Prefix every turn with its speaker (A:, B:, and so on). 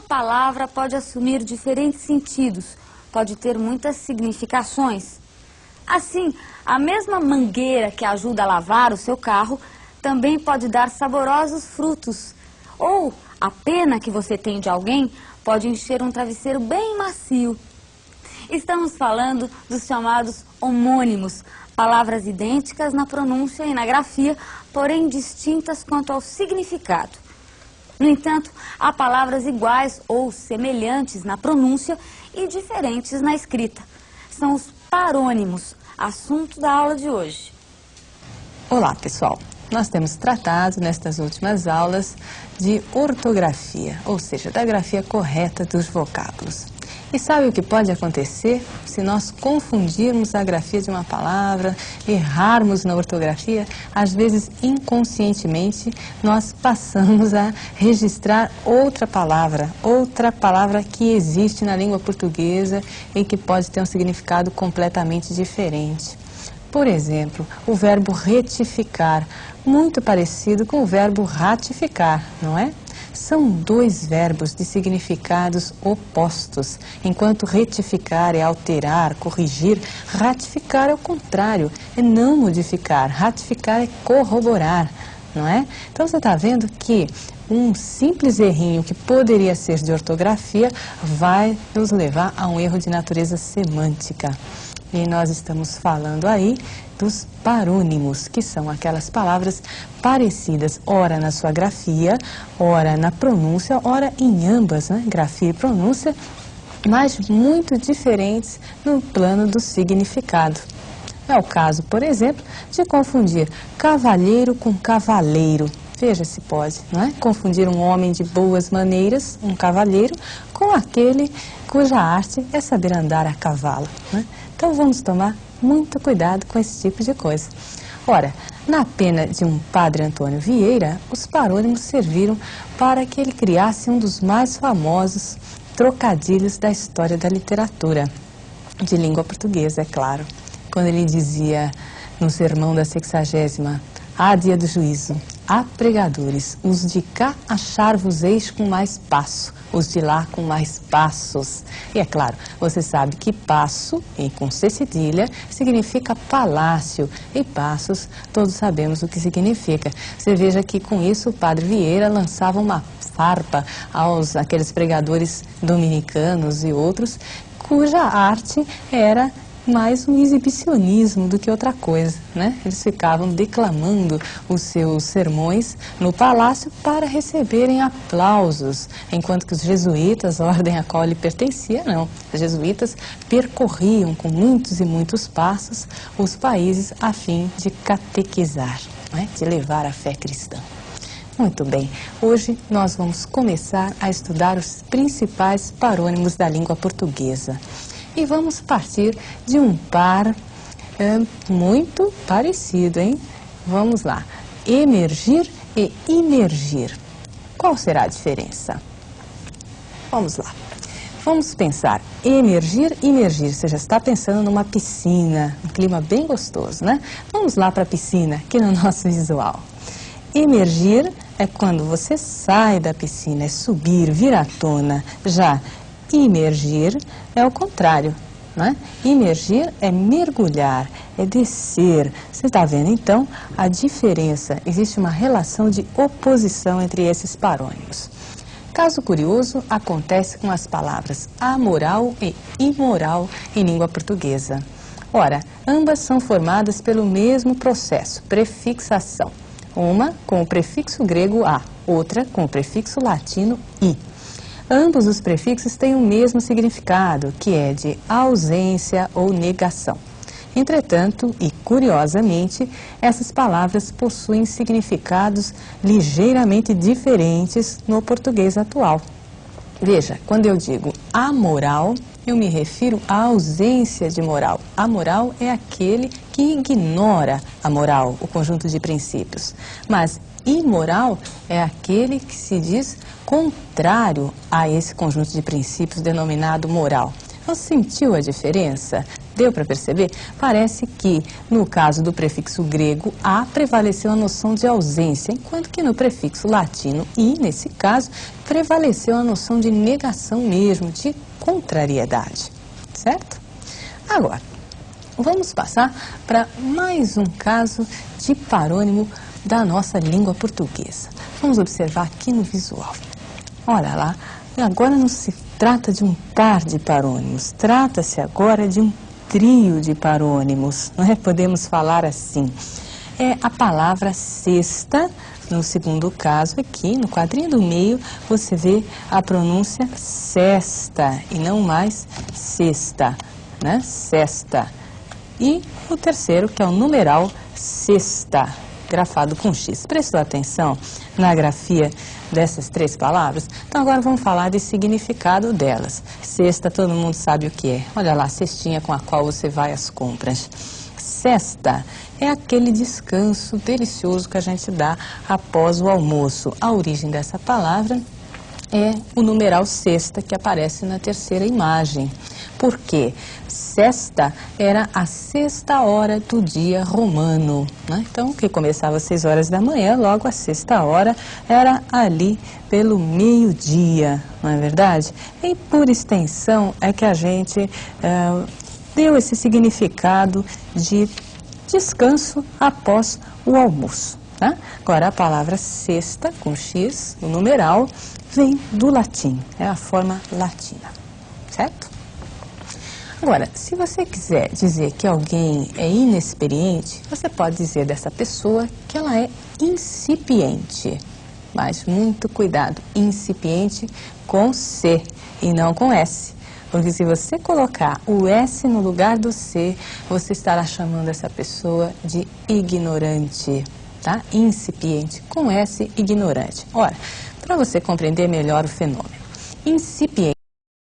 A: palavra pode assumir diferentes sentidos, pode ter muitas significações. Assim, a mesma mangueira que ajuda a lavar o seu carro também pode dar saborosos frutos. Ou a pena que você tem de alguém pode encher um travesseiro bem macio. Estamos falando dos chamados homônimos, palavras idênticas na pronúncia e na grafia, porém distintas quanto ao significado. No entanto, há palavras iguais ou semelhantes na pronúncia e diferentes na escrita. São os parônimos, assunto da aula de hoje.
B: Olá, pessoal! Nós temos tratado nestas últimas aulas de ortografia, ou seja, da grafia correta dos vocábulos. E sabe o que pode acontecer se nós confundirmos a grafia de uma palavra, errarmos na ortografia? Às vezes, inconscientemente, nós passamos a registrar outra palavra que existe na língua portuguesa e que pode ter um significado completamente diferente. Por exemplo, o verbo retificar, muito parecido com o verbo ratificar, não é? São dois verbos de significados opostos. Enquanto retificar é alterar, corrigir, ratificar é o contrário, é não modificar. Ratificar é corroborar, não é? Então você está vendo que um simples errinho que poderia ser de ortografia vai nos levar a um erro de natureza semântica. E nós estamos falando aí dos parônimos, que são aquelas palavras parecidas, ora na sua grafia, ora na pronúncia, ora em ambas, né? Grafia e pronúncia, mas muito diferentes no plano do significado. É o caso, por exemplo, de confundir cavalheiro com cavaleiro. Veja se pode, não é? Confundir um homem de boas maneiras, um cavalheiro, com aquele cuja arte é saber andar a cavalo, né? Então vamos tomar muito cuidado com esse tipo de coisa. Ora, na pena de um padre Antônio Vieira, os parônimos serviram para que ele criasse um dos mais famosos trocadilhos da história da literatura, de língua portuguesa, é claro. Quando ele dizia no sermão da 60ª, há dia do juízo, há pregadores, os de cá achar-vos-eis com mais passo, os de lá com mais passos. E é claro, você sabe que passo, e com C cedilha, significa palácio, e passos, todos sabemos o que significa. Você veja que com isso o padre Vieira lançava uma farpa àqueles pregadores dominicanos e outros, cuja arte era mais um exibicionismo do que outra coisa, né? Eles ficavam declamando os seus sermões no palácio para receberem aplausos, enquanto que os jesuítas, a ordem a qual ele pertencia, não. Os jesuítas percorriam com muitos e muitos passos os países a fim de catequizar, né? De levar a fé cristã. Muito bem, hoje nós vamos começar a estudar os principais parônimos da língua portuguesa. E vamos partir de um par muito parecido, hein? Vamos lá. Emergir e imergir. Qual será a diferença? Vamos lá. Vamos pensar. Emergir, imergir. Você já está pensando numa piscina, um clima bem gostoso, né? Vamos lá para a piscina, aqui no nosso visual. Emergir é quando você sai da piscina, é subir, vir à tona. Já imergir é o contrário, né? Imergir é mergulhar, é descer. Você está vendo, então, a diferença. Existe uma relação de oposição entre esses parônimos. Caso curioso, acontece com as palavras amoral e imoral em língua portuguesa. Ora, ambas são formadas pelo mesmo processo, prefixação. Uma com o prefixo grego a, outra com o prefixo latino i. Ambos os prefixos têm o mesmo significado, que é de ausência ou negação. Entretanto, e curiosamente, essas palavras possuem significados ligeiramente diferentes no português atual. Veja, quando eu digo amoral, eu me refiro à ausência de moral. Amoral é aquele que ignora a moral, o conjunto de princípios. Mas imoral é aquele que se diz contrário a esse conjunto de princípios denominado moral. Então, sentiu a diferença? Deu para perceber? Parece que, no caso do prefixo grego, a prevaleceu a noção de ausência, enquanto que no prefixo latino i, nesse caso, prevaleceu a noção de negação mesmo, de contrariedade. Certo? Agora, vamos passar para mais um caso de parônimo da nossa língua portuguesa. Vamos observar aqui no visual. Olha lá, agora não se trata de um par de parônimos, trata-se agora de um trio de parônimos, não é? Podemos falar assim. É a palavra cesta, no segundo caso aqui, no quadrinho do meio, você vê a pronúncia cesta e não mais cesta, né? Cesta. E o terceiro, que é o numeral sexta, grafado com X. Prestou atenção na grafia dessas três palavras? Então agora vamos falar de significado delas. Cesta, todo mundo sabe o que é. Olha lá, cestinha com a qual você vai às compras. Sesta é aquele descanso delicioso que a gente dá após o almoço. A origem dessa palavra é o numeral sexta que aparece na terceira imagem. Por quê? Sesta era a sexta hora do dia romano, né? Então, que começava às 6 horas da manhã, logo a sexta hora era ali pelo meio-dia, não é verdade? E por extensão é que a gente deu esse significado de descanso após o almoço. Tá? Agora, a palavra sexta, com X, o numeral, vem do latim, é a forma latina, certo? Agora, se você quiser dizer que alguém é inexperiente, você pode dizer dessa pessoa que ela é incipiente. Mas muito cuidado, incipiente com C e não com S. Porque se você colocar o S no lugar do C, você estará chamando essa pessoa de ignorante, tá? Incipiente com S, ignorante. Ora, para você compreender melhor o fenômeno, incipiente